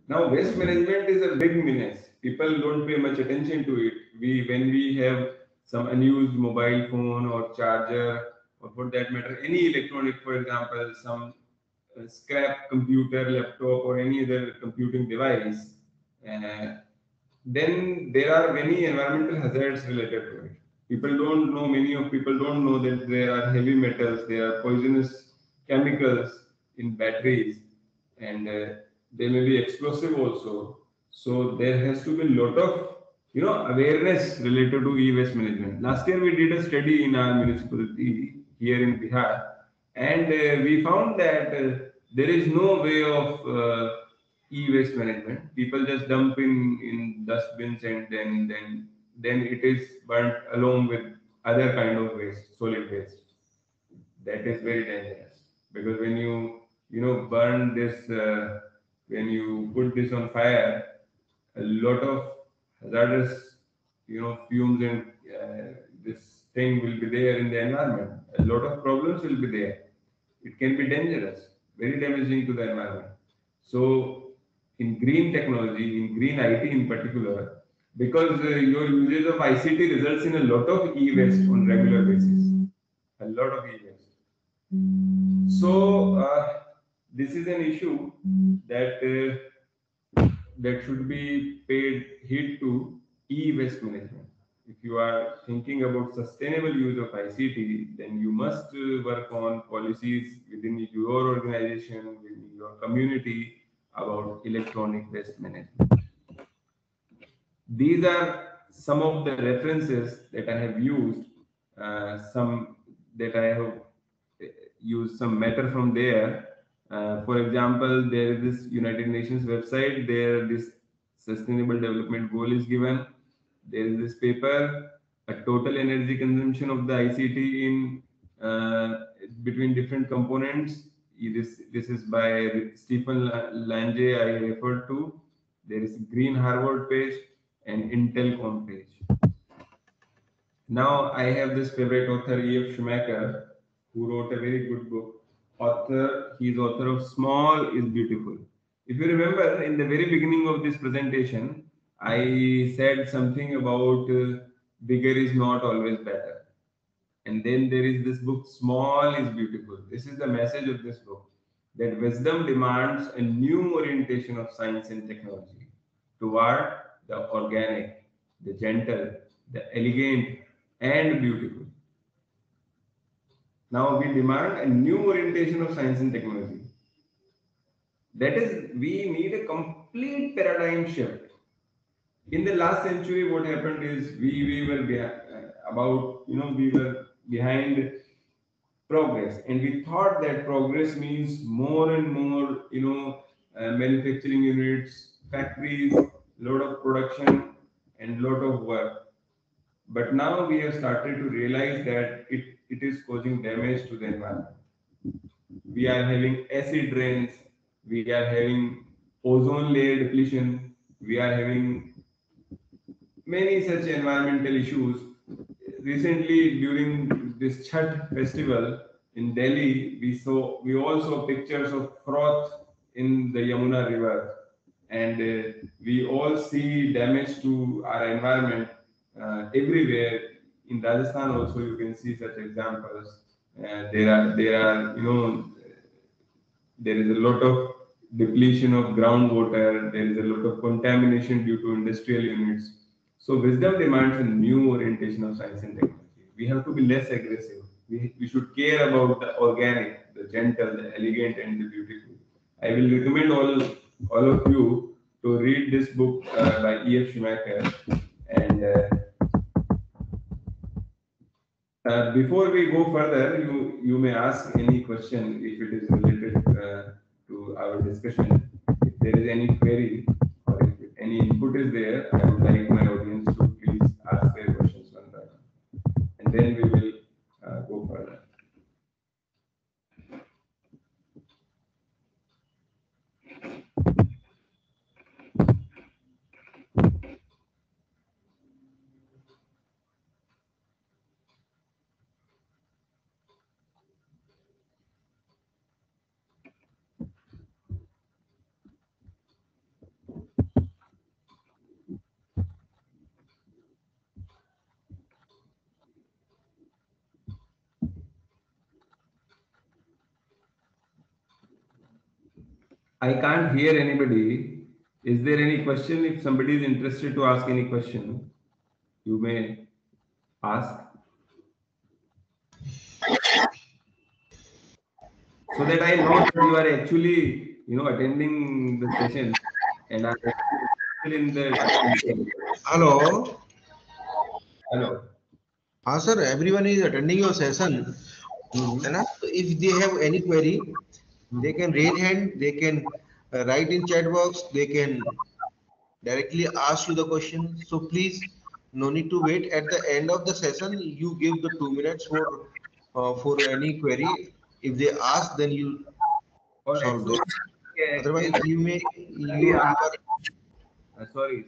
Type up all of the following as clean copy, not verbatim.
Now, waste management is a big menace. People don't pay much attention to it. When we have some unused mobile phone or charger, or for that matter, any electronic, for example, some scrap computer, laptop, or any other computing device, uh, then there are many environmental hazards related to it. Many of people don't know that there are heavy metals, there are poisonous chemicals in batteries, and they may be explosive also. So there has to be a lot of awareness related to e-waste management. Last year we did a study in our municipality here in Bihar, and we found that there is no way of e-waste management. People just dump in dustbins, and then it is burnt along with other kind of waste, solid waste. That is very dangerous, because when burn this, when you put this on fire, a lot of hazardous fumes, and this thing will be there in the environment. A lot of problems will be there. It can be dangerous, very damaging to the environment. So, in green technology, in green IT in particular, because your usage of ICT results in a lot of e-waste on regular basis, a lot of e-waste. So, this is an issue that should be paid heed to, e-waste management. If you are thinking about sustainable use of ICT, then you must work on policies within your organization, within your community about electronic waste management. These are some of the references that I have used, some that I have used some matter from there. For example, there is this United Nations website. There, this Sustainable Development Goal is given. There is this paper, a total energy consumption of the ICT in between different components. This is by Stephen Lange. I referred to. There is Green Harvard page and Intelcom page. Now I have this favorite author, E.F. Schumacher, who wrote a very good book. He is author of Small is Beautiful. If you remember, in the very beginning of this presentation, I said something about bigger is not always better. And then there is this book, Small is Beautiful. This is the message of this book, that wisdom demands a new orientation of science and technology toward the organic, the gentle, the elegant, and beautiful. Now we demand a new orientation of science and technology. That is, we need a complete paradigm shift. In the last century, what happened is we were we were behind progress, and we thought that progress means more and more manufacturing units, factories, lot of production, and lot of work. But now we have started to realize that it is causing damage to the environment. We are having acid rains, we are having ozone layer depletion, we are having many such environmental issues. Recently, during this Chhat festival in Delhi, we all saw pictures of froth in the Yamuna River, and we all see damage to our environment everywhere. In Rajasthan, also you can see such examples. There is a lot of depletion of groundwater. There is a lot of contamination due to industrial units. So wisdom demands a new orientation of science and technology. We have to be less aggressive. We should care about the organic, the gentle, the elegant, and the beautiful. I will recommend all of you to read this book by E.F. Schumacher. And before we go further, you may ask any question if it is related to our discussion. If there is any query or if any input is there, I would like my audience to please ask their questions one by one, and then we will go further. I can't hear anybody. Is there any question? If somebody is interested to ask any question, you may ask, so that I know that you are actually, attending the session and are still in the teaching. Hello. Hello. Sir, everyone is attending your session. Mm-hmm. And if they have any query, they Mm-hmm. can raise hand, they can write in chat box, they can directly ask you the question. So please, no need to wait. At the end of the session, you give the 2 minutes for any query. If they ask, then you All right. solve So, them. Otherwise, can you may you are sorry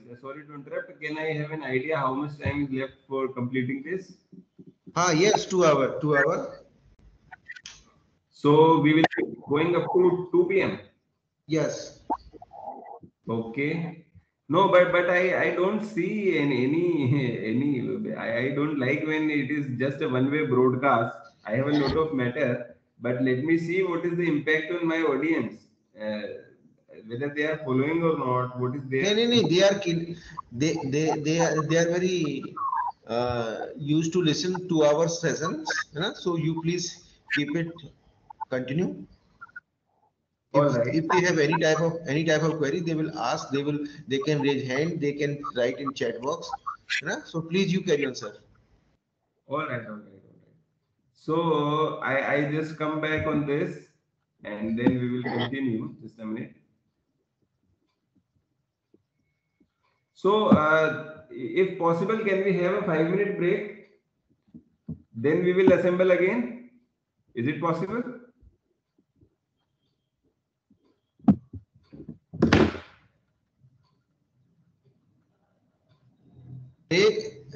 to interrupt. Can I have an idea how much time is left for completing this? yes, 2 hour, 2 hour. So we will be going up to 2 p.m. Yes. Okay. No, but I don't see any I don't like when it is just a one-way broadcast. I have a lot of matter, but let me see what is the impact on my audience. Whether they are following or not, what is No, their no, no. They are they are very used to listen to our sessions. So you please keep it continue. all If right. they have any type of query, they will ask. They can raise hand. They can write in chat box. So please you carry on, sir. All right. So I just come back on this and then we will continue. Just a minute. So if possible, can we have a 5 minute break? Then we will assemble again. Is it possible?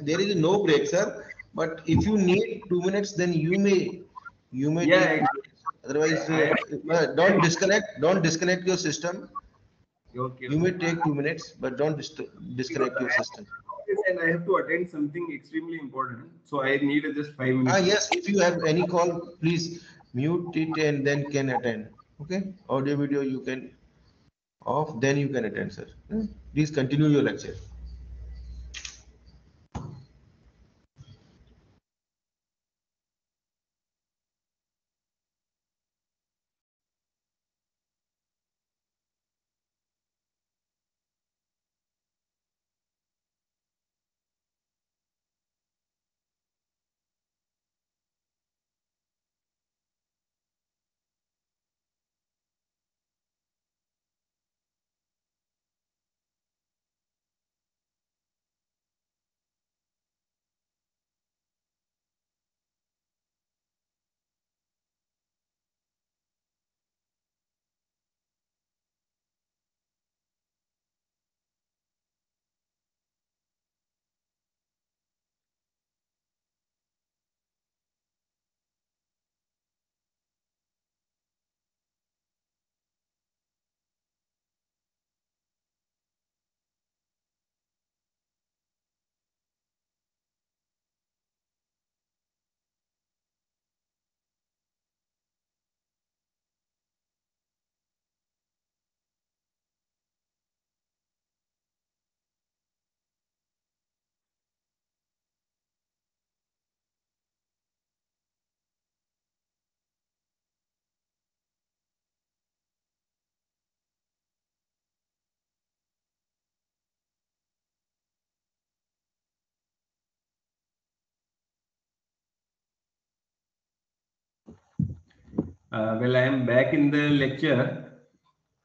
There is no break, sir. But if you need 2 minutes, then you may take Yeah, 2 minutes. Otherwise, I don't disconnect your system. okay. You may take 2 minutes, but don't Because disconnect I your have system. and I have to attend something extremely important. So I need just 5 minutes. Yes, if you have any call, please mute it and then can attend. Okay, audio video you can off, then you can attend, sir. Please continue your lecture. Well, I am back in the lecture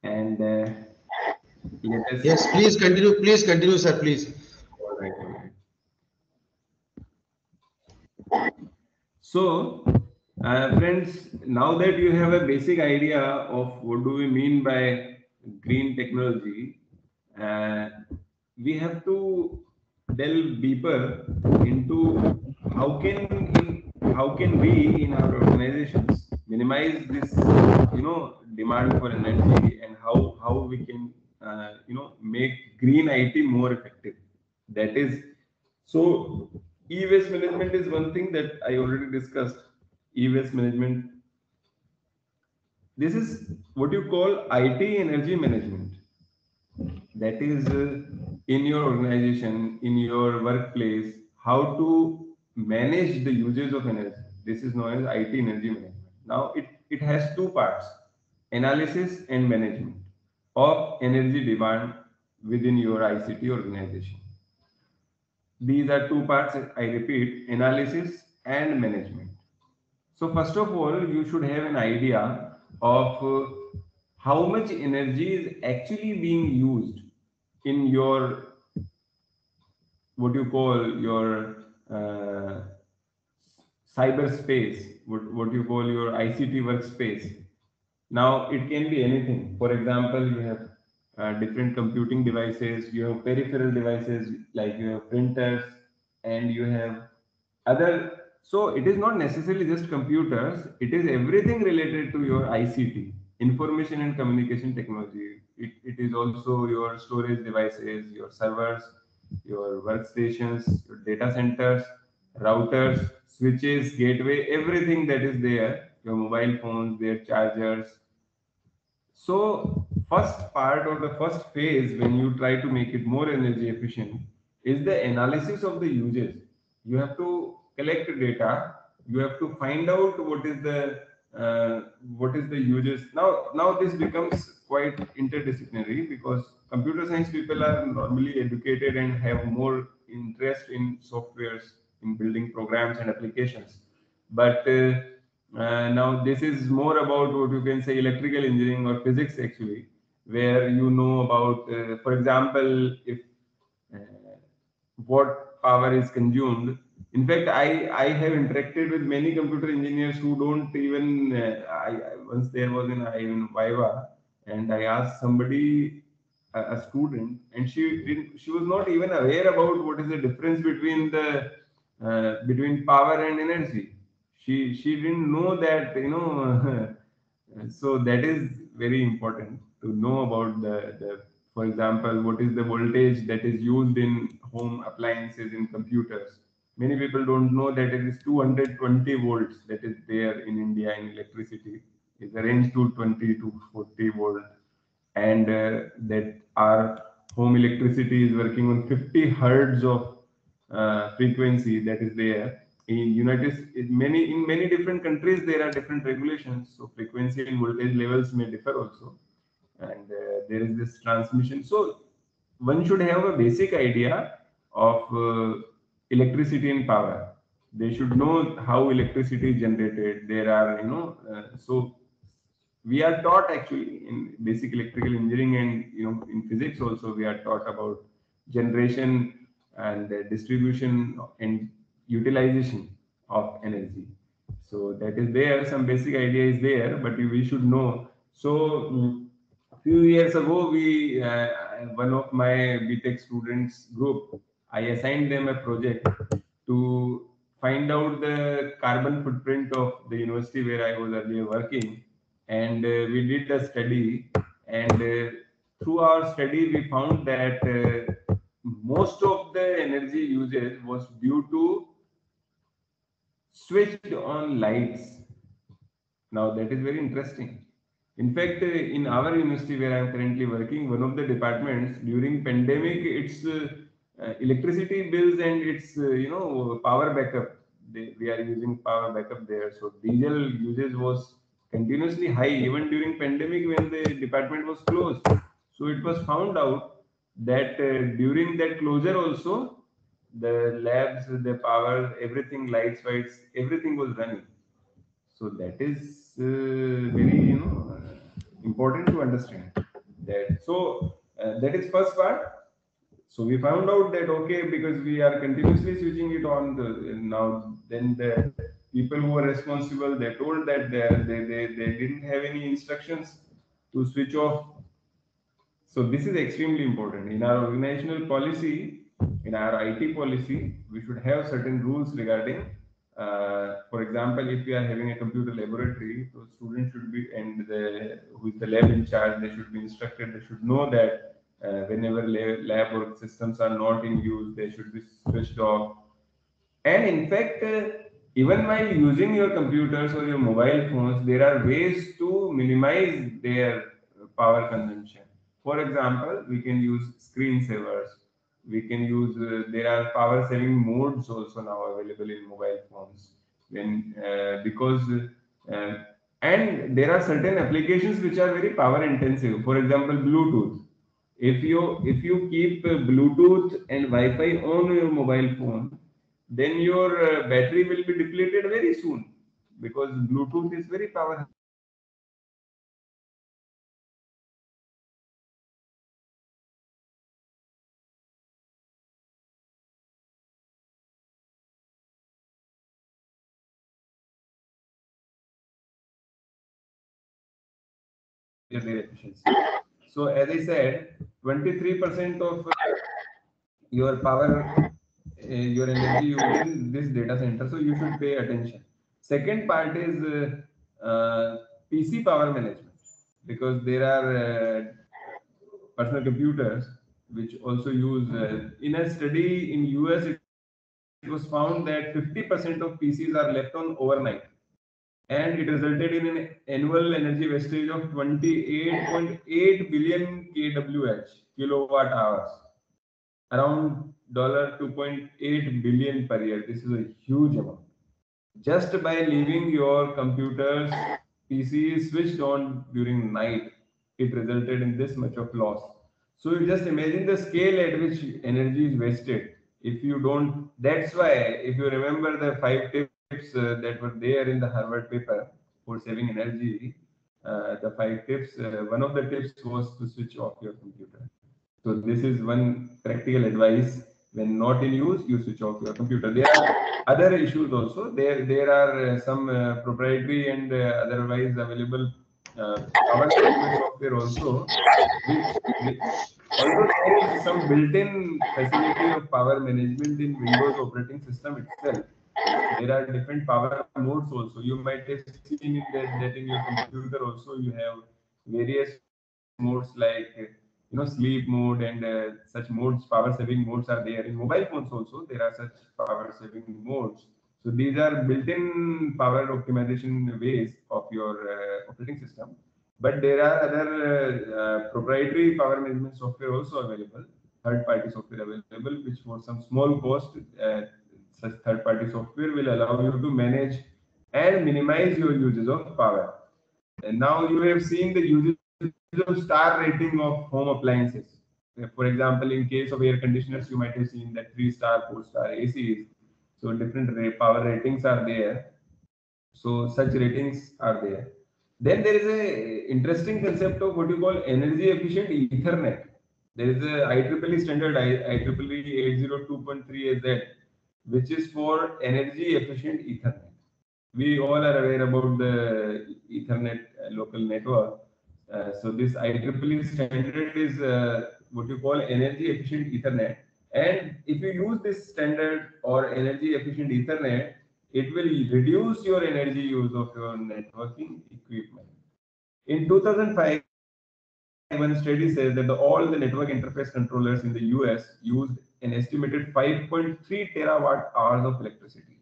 and let us. Yes, please continue. Please continue, sir. Please. All right. So, friends, now that you have a basic idea of what do we mean by green technology, uh, we have to delve deeper into how can how can we in our organizations minimize this demand for energy and how we can make green IT more effective. That is so e-waste management is one thing that I already discussed. E-waste management This is what you call IT energy management. That is in your organization, in your workplace, how to manage the usage of energy. This is known as IT energy management. Now, it has two parts: analysis and management of energy demand within your ICT organization. These are two parts, I repeat: analysis and management. So first of all, you should have an idea of how much energy is actually being used in your, what you call your cyberspace, what you call your ICT workspace. Now it can be anything. For example, you have different computing devices, you have peripheral devices like you have printers, and you have other. So it is not necessarily just computers, it is everything related to your ICT, information and communication technology. It is also your storage devices, your servers, your workstations, your data centers, routers, switches, gateway, everything that is there, your mobile phones, their chargers. So first part or the first phase when you try to make it more energy efficient is the analysis of the usage. You have to collect data. You have to find out what is the uses. Now this becomes quite interdisciplinary because computer science people are normally educated and have more interest in softwares, in building programs and applications. But now this is more about what you can say electrical engineering or physics actually, where you know about, for example, if uh, what power is consumed. In fact, I have interacted with many computer engineers who don't even. Once there was in Viva, and I asked somebody, a student, and she was not even aware about what is the difference between the between power and energy. She didn't know that, you know. So that is very important to know about the, for example, what is the voltage that is used in home appliances, in computers. Many people don't know that it is 220 volts that is there in India in electricity. It's a range to 20 to 40 volt, and that our home electricity is working on 50 hertz of frequency that is there. In many different countries there are different regulations, so frequency and voltage levels may differ also, and there is this transmission. So one should have a basic idea of electricity and power. They should know how electricity is generated. There are, so we are taught actually in basic electrical engineering, and in physics also we are taught about generation and distribution and utilization of energy. So that is there, some basic idea is there, but we should know. So a few years ago, we one of my BTech students group, I assigned them a project to find out the carbon footprint of the university where I was earlier working, and we did a study, and through our study we found that most of the energy usage was due to switched on lights. Now that is very interesting. In fact, in our university where I am currently working, one of the departments during pandemic, its electricity bills and its power backup. We are using power backup there, so diesel usage was continuously high even during pandemic when the department was closed. So it was found out that during that closure also, the labs, the power, everything, lights, lights, everything was running. So that is very important to understand that. So that is first part. So we found out that okay, because we are continuously switching it on now, then the people who were responsible, they told that they didn't have any instructions to switch off. So this is extremely important. In our organizational policy, in our IT policy, we should have certain rules regarding, for example, if we are having a computer laboratory, so students should be, and who is the lab in charge, they should be instructed, they should know that whenever lab or systems are not in use, they should be switched off. And in fact, even while using your computers or your mobile phones, there are ways to minimize their power consumption. For example, we can use screensavers. We can use, there are power saving modes also now available in mobile phones. Because and there are certain applications which are very power intensive. For example, Bluetooth. If you keep Bluetooth and Wi-Fi on your mobile phone, then your battery will be depleted very soon, because Bluetooth is very power. Their efficiency. So as I said, 23% of your power, your energy used in this data center. So you should pay attention. Second part is PC power management, because there are personal computers which also use. In a study in US, it was found that 50% of PCs are left on overnight, and it resulted in an annual energy wastage of 28.8 billion kWh, kilowatt hours, around $2.8 billion per year. This is a huge amount. Just by leaving your computers, PCs switched on during night, it resulted in this much of loss. So you just imagine the scale at which energy is wasted. If you don't, that's why, if you remember the 5 tips that were there in the Harvard paper for saving energy, the 5 tips, one of the tips was to switch off your computer. So this is one practical advice. When not in use, you switch off your computer. There are other issues also. There are some proprietary and otherwise available power management software also, which although there is some built-in facility of power management in Windows operating system itself, there are different power modes also. You might have seen that in your computer also you have various modes like sleep mode and such modes. Power saving modes are there in mobile phones also. There are such power saving modes. So these are built-in power optimization ways of your operating system. But there are other proprietary power management software also available, third-party software available, which for some small cost, such third-party software will allow you to manage and minimize your uses of power. And now you have seen the uses of star rating of home appliances. For example, in case of air conditioners, you might have seen that 3-star, 4-star ACs. So different power ratings are there. So such ratings are there. Then there is a interesting concept of what you call energy efficient Ethernet. There is a IEEE standard IEEE 802.3AZ, which is for energy efficient Ethernet. We all are aware about the Ethernet local network. So this IEEE standard is what you call energy efficient Ethernet. And if you use this standard or energy efficient Ethernet, it will reduce your energy use of your networking equipment. In 2005, one study says that all the network interface controllers in the US used an estimated 5.3 terawatt hours of electricity.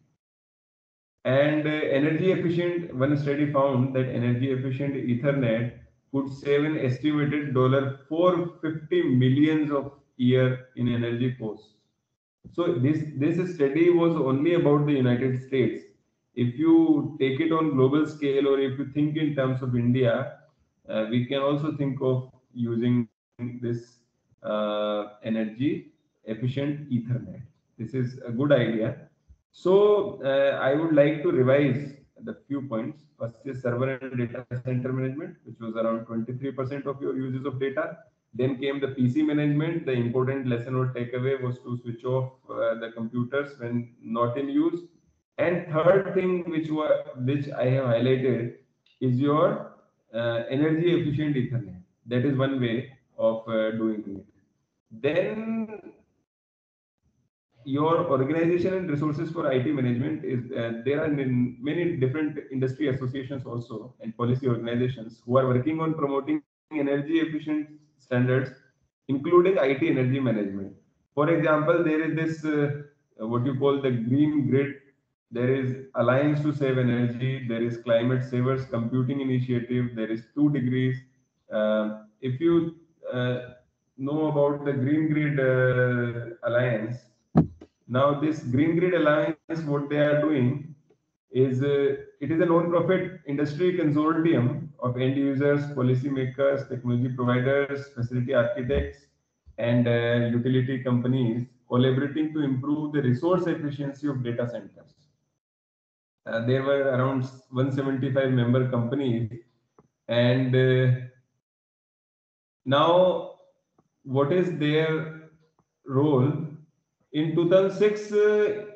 And energy efficient, one study found that energy efficient Ethernet could save an estimated $450 million of year in energy costs. So this study was only about the United States. If you take it on global scale, or if you think in terms of India, we can also think of using this energy efficient Ethernet. This is a good idea. So I would like to revise the few points. First is server and data center management, which was around 23% of your uses of data. Then came the PC management. The important lesson or takeaway was to switch off the computers when not in use. And third thing, which I have highlighted, is your energy efficient Ethernet. That is one way of doing it. Then your organization and resources for IT management is there are many different industry associations also and policy organizations who are working on promoting energy efficient standards, including IT energy management. For example, there is this what you call the green grid there is Alliance to Save Energy, there is Climate Savers Computing Initiative, there is 2 degrees. If you know about the Green Grid Alliance, now this Green Grid Alliance, what they are doing is it is a non-profit industry consortium of end users, policymakers, technology providers, facility architects, and utility companies collaborating to improve the resource efficiency of data centers. There were around 175 member companies, and now what is their role? In 2006,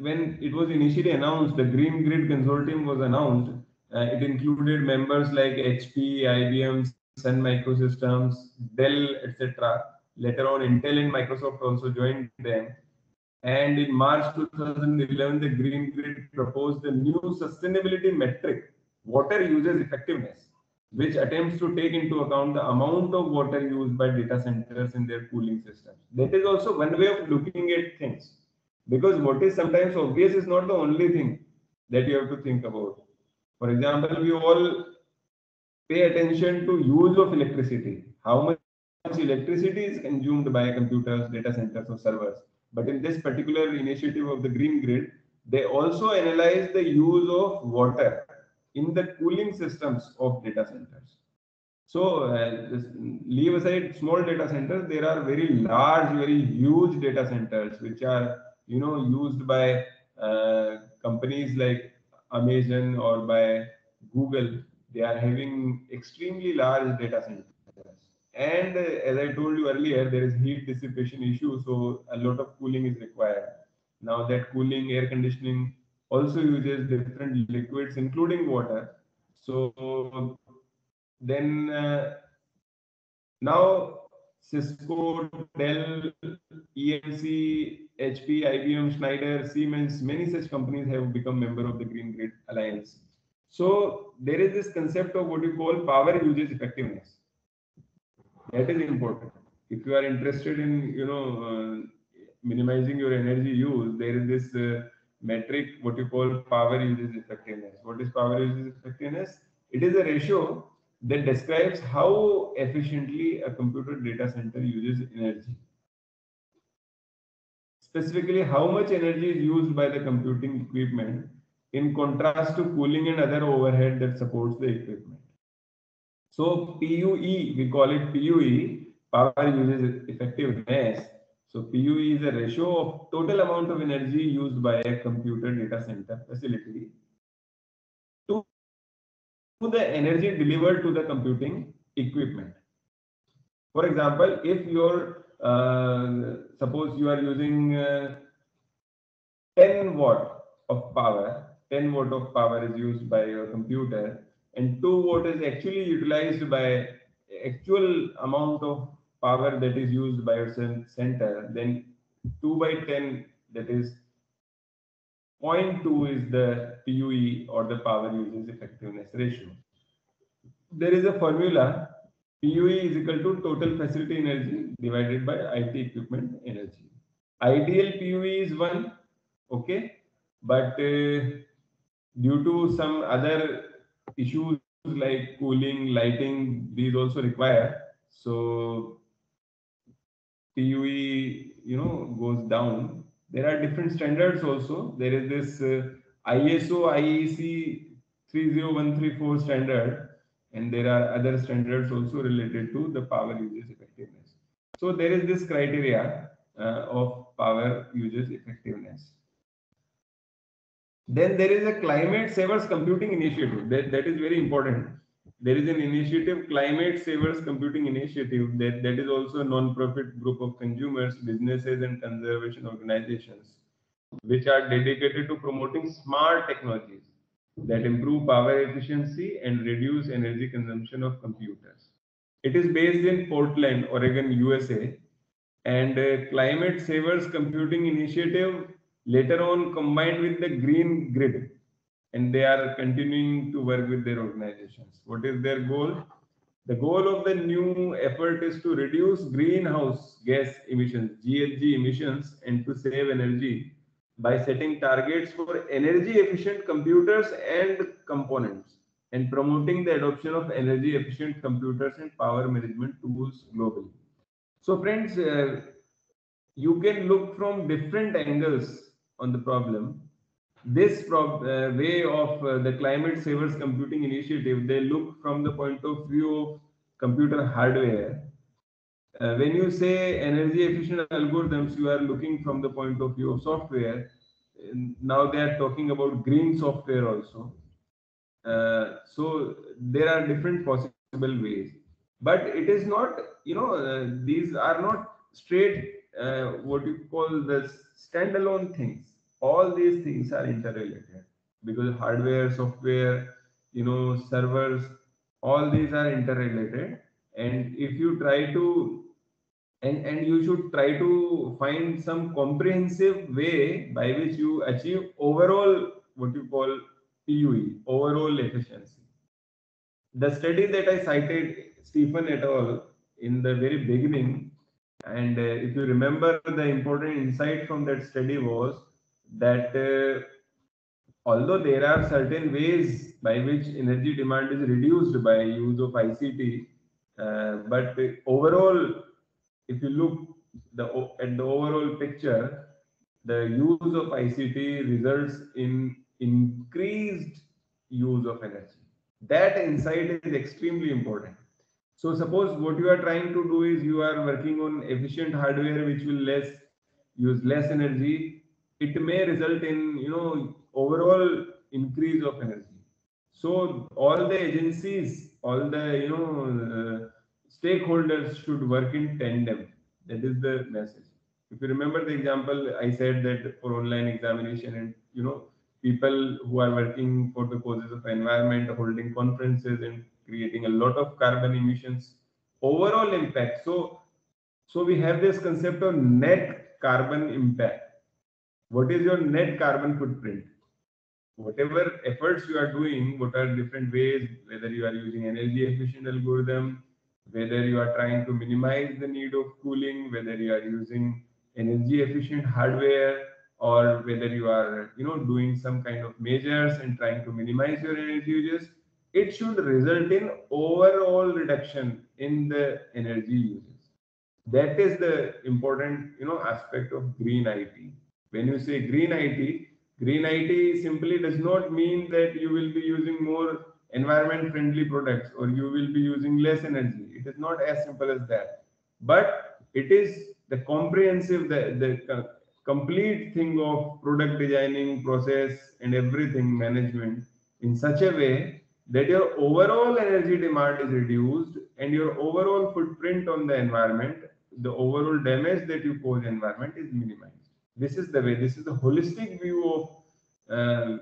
when it was initially announced, the Green Grid Consortium was announced. It included members like HP, IBM, Sun Microsystems, Dell, etc. Later on, Intel and Microsoft also joined them. And in March 2011, the Green Grid proposed a new sustainability metric, water usage effectiveness, which attempts to take into account the amount of water used by data centers in their cooling systems. That is also one way of looking at things, because what is sometimes obvious is not the only thing that you have to think about. For example, we all pay attention to use of electricity, how much electricity is consumed by computers, data centers, or servers. But in this particular initiative of the Green Grid, they also analyze the use of water in the cooling systems of data centers. So leave aside small data centers, there are very large, very huge data centers which are used by companies like Amazon or by Google. They are having extremely large data centers. And as I told you earlier, there is heat dissipation issue, so a lot of cooling is required. Now that cooling, air conditioning also uses different liquids, including water. So then now Cisco, Dell, EMC, HP, IBM, Schneider, Siemens, many such companies have become member of the Green Grid Alliance. So there is this concept of what you call power usage effectiveness. That is important. If you are interested in minimizing your energy use, there is this metric, what you call power usage effectiveness. What is power usage effectiveness? It is a ratio that describes how efficiently a computer data center uses energy. Specifically, how much energy is used by the computing equipment in contrast to cooling and other overhead that supports the equipment. So PUE, we call it PUE, power usage effectiveness. So PUE is a ratio of total amount of energy used by a computer data center facility to the energy delivered to the computing equipment. For example, if your suppose you are using 10 watt of power, 10 watt of power is used by your computer, and 2 watt is actually utilized by actual amount of power that is used by your center, then 2 by 10, that is 0.2 is the PUE, or the power usage effectiveness ratio. There is a formula. PUE is equal to total facility energy divided by IT equipment energy. Ideal PUE is 1, okay, but due to some other issues like cooling, lighting, these also require. So PUE, goes down. There are different standards also. There is this ISO IEC 30134 standard, and there are other standards also related to the power usage effectiveness. So there is this criteria of power usage effectiveness. Then there is a Climate Savers Computing Initiative. That is very important. There is an initiative, Climate Savers Computing Initiative, that is also a non-profit group of consumers, businesses, and conservation organizations, which are dedicated to promoting smart technologies that improve power efficiency and reduce energy consumption of computers. It is based in Portland, Oregon, USA, and Climate Savers Computing Initiative later on combined with the Green Grid, and they are continuing to work with their organizations. What is their goal? The goal of the new effort is to reduce greenhouse gas emissions, GHG emissions, and to save energy by setting targets for energy efficient computers and components and promoting the adoption of energy efficient computers and power management tools globally. So friends, you can look from different angles on the problem. This way of the climate savers computing initiative, they look from the point of view of computer hardware. When you say energy efficient algorithms, you are looking from the point of view of software. Now they are talking about green software also. So there are different possible ways, but it is not, these are not straight, what you call the standalone things. All these things are interrelated because hardware, software, servers, all these are interrelated. And if you try to, and you should try to find some comprehensive way by which you achieve overall what you call PUE, overall efficiency. The study that I cited, Stephen et al., in the very beginning, and if you remember, the important insight from that study was that although there are certain ways by which energy demand is reduced by use of ICT, but overall, if you look at the overall picture, the use of ICT results in increased use of energy. That insight is extremely important. So suppose what you are trying to do is you are working on efficient hardware which will use less energy. It may result in overall increase of energy. So all the agencies, all the stakeholders should work in tandem. That is the message. If you remember the example, I said that for online examination and people who are working for the causes of environment, holding conferences and creating a lot of carbon emissions, overall impact. So we have this concept of net carbon impact. What is your net carbon footprint? Whatever efforts you are doing, what are different ways, whether you are using energy efficient algorithm, whether you are trying to minimize the need of cooling, whether you are using energy efficient hardware, or whether you are doing some kind of measures and trying to minimize your energy uses, it should result in overall reduction in the energy uses. That is the important aspect of green IT. When you say green IT simply does not mean that you will be using more environment friendly products or you will be using less energy. It is not as simple as that, but it is the comprehensive, the complete thing of product designing, process and everything management in such a way that your overall energy demand is reduced and your overall footprint on the environment, the overall damage that you cause environment is minimized. This is the way. This is the holistic view of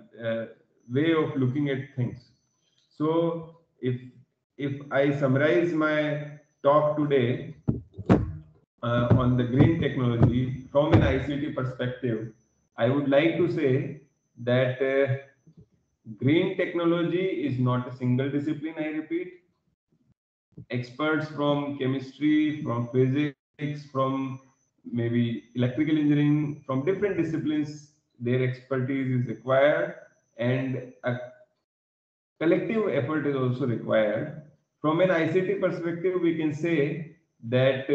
way of looking at things. So if I summarize my talk today on the green technology from an ICT perspective, I would like to say that green technology is not a single discipline. I repeat, experts from chemistry, from physics, from maybe electrical engineering, from different disciplines, their expertise is required, and a collective effort is also required. From an ICT perspective, we can say that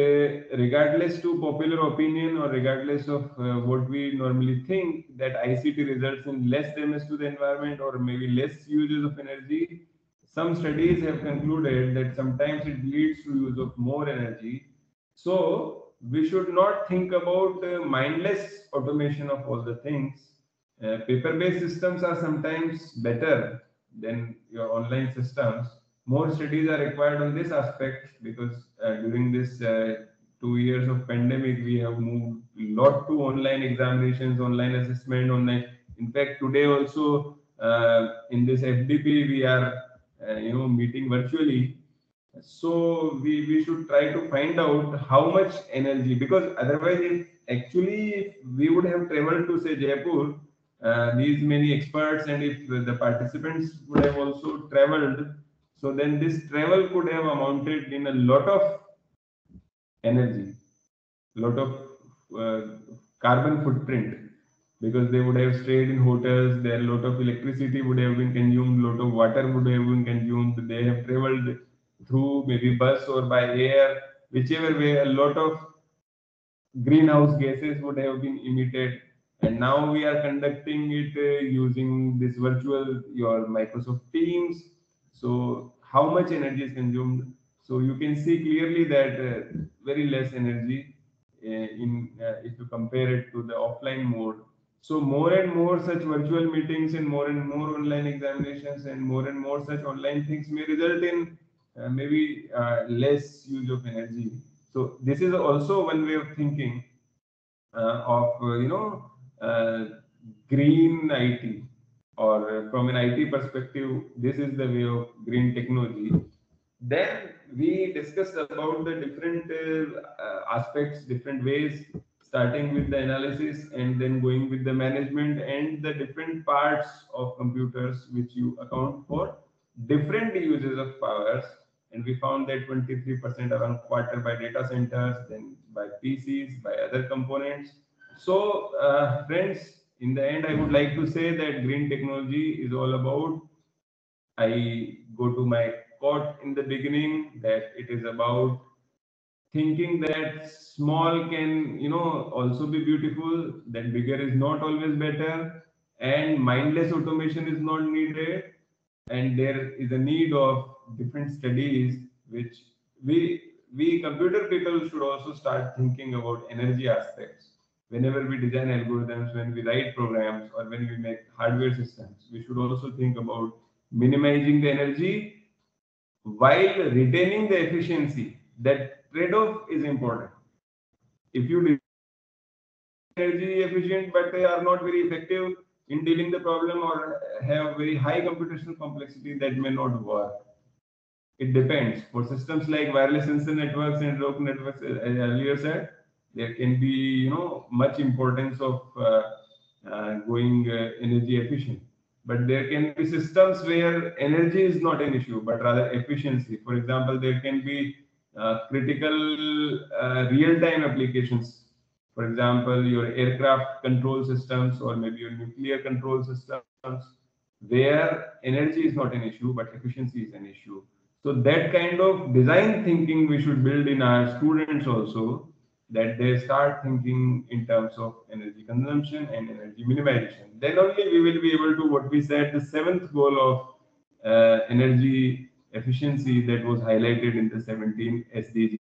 regardless to popular opinion or regardless of what we normally think, that ICT results in less damage to the environment or maybe less uses of energy, some studies have concluded that sometimes it leads to use of more energy. So we should not think about mindless automation of all the things. Paper-based systems are sometimes better than your online systems. More studies are required on this aspect because during this 2 years of pandemic, we have moved a lot to online examinations, online assessment, online. In fact, today also in this FDP, we are meeting virtually. So we should try to find out how much energy, because otherwise, if actually we would have traveled to say Jaipur, these many experts, and if the participants would have also traveled, so then this travel could have amounted in a lot of energy, lot of carbon footprint. because they would have stayed in hotels. There a lot of electricity would have been consumed, lot of water would have been consumed. They have traveled through maybe bus or by air, whichever way. A lot of greenhouse gases would have been emitted, and now we are conducting it using this virtual your Microsoft Teams. So how much energy is consumed? So you can see clearly that very less energy in if you compare it to the offline mode. So more and more such virtual meetings and more online examinations and more such online things may result in maybe less use of energy. So this is also one way of thinking of uh, green IT, or from an IT perspective, this is the way of green technology. Then we discussed about the different aspects, different ways, starting with the analysis and then going with the management and the different parts of computers which you account for different uses of powers. And we found that 23% around quarter by data centers, then by PCs, by other components. So, friends, in the end, I would like to say that green technology is all about, I go to my quote in the beginning, that it is about thinking that small can also be beautiful, that bigger is not always better, and mindless automation is not needed, and there is a need of different studies which we computer people should also start thinking about energy aspects. Whenever we design algorithms, when we write programs, or when we make hardware systems, we should also think about minimizing the energy while retaining the efficiency. That trade-off is important. If you energy efficient but they are not very effective in dealing the problem, or have very high computational complexity, that may not work. It depends. For systems like wireless sensor networks and rope networks, as I earlier said, there can be much importance of going energy efficient. But there can be systems where energy is not an issue, but rather efficiency. For example, there can be critical real-time applications. For example, your aircraft control systems, or maybe your nuclear control systems, where energy is not an issue, but efficiency is an issue. So that kind of design thinking we should build in our students also, that they start thinking in terms of energy consumption and energy minimization. Then only we will be able to, what we said, the seventh goal of energy efficiency that was highlighted in the 17 SDGs.